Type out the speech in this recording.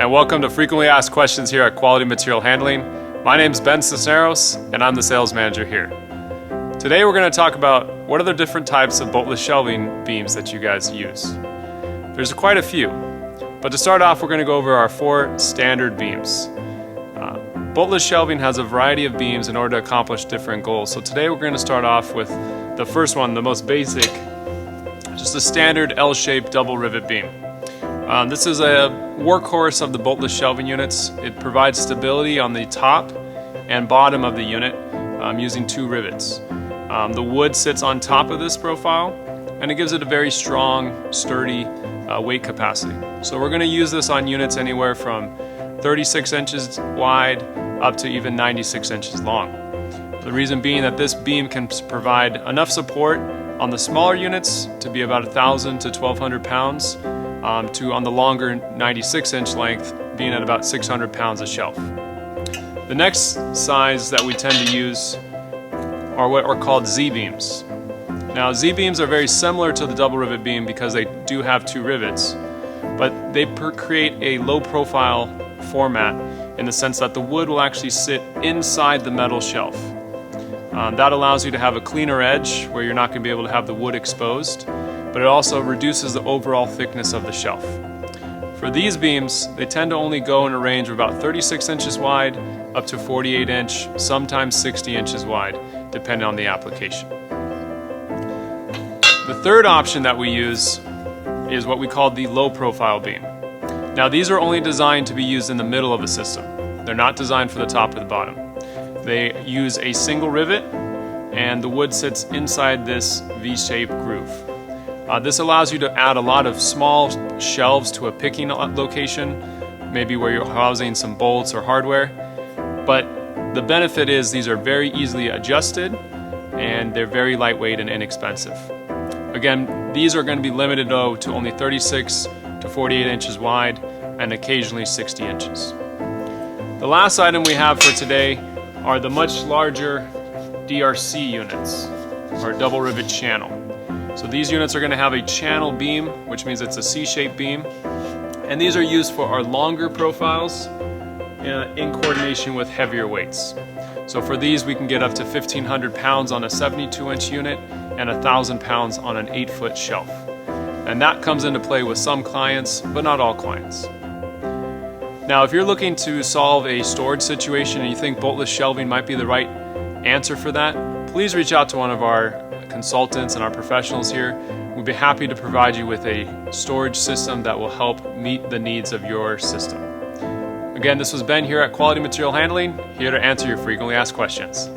and welcome to Frequently Asked Questions here at Quality Material Handling. My name is Ben Cisneros, and I'm the sales manager here. Today we're going to talk about what are the different types of boltless shelving beams that you guys use. There's quite a few, but to start off we're going to go over our 4 standard beams. Boltless shelving has a variety of beams in order to accomplish different goals. So today we're going to start off with the first one, the most basic, just a standard L-shaped double rivet beam. This is a workhorse of the boltless shelving units. It provides stability on the top and bottom of the unit using 2 rivets. The wood sits on top of this profile and it gives it a very strong, sturdy weight capacity. So we're going to use this on units anywhere from 36 inches wide up to even 96 inches long. The reason being that this beam can provide enough support on the smaller units to be about 1,000 to 1,200 pounds to on the longer 96-inch length being at about 600 pounds a shelf. The next size that we tend to use are what are called Z-beams. Now Z-beams are very similar to the double rivet beam because they do have 2 rivets, but they create a low profile format in the sense that the wood will actually sit inside the metal shelf. That allows you to have a cleaner edge where you're not going to be able to have the wood exposed, but it also reduces the overall thickness of the shelf. For these beams, they tend to only go in a range of about 36 inches wide up to 48 inch, sometimes 60 inches wide, depending on the application. The third option that we use is what we call the low profile beam. Now these are only designed to be used in the middle of the system. They're not designed for the top or the bottom. They use a single rivet and the wood sits inside this V-shaped groove. This allows you to add a lot of small shelves to a picking location, maybe where you're housing some bolts or hardware. But the benefit is these are very easily adjusted and they're very lightweight and inexpensive. Again, these are going to be limited though to only 36 to 48 inches wide and occasionally 60 inches. The last item we have for today are the much larger DRC units, or double rivet channel. So these units are going to have a channel beam, which means it's a C-shaped beam, and these are used for our longer profiles in coordination with heavier weights. So for these we can get up to 1,500 pounds on a 72-inch unit and 1,000 pounds on an 8-foot shelf. And that comes into play with some clients, but not all clients. Now, if you're looking to solve a storage situation and you think boltless shelving might be the right answer for that, please reach out to one of our consultants and our professionals here. We'd be happy to provide you with a storage system that will help meet the needs of your system. Again, this was Ben here at Quality Material Handling, here to answer your frequently asked questions.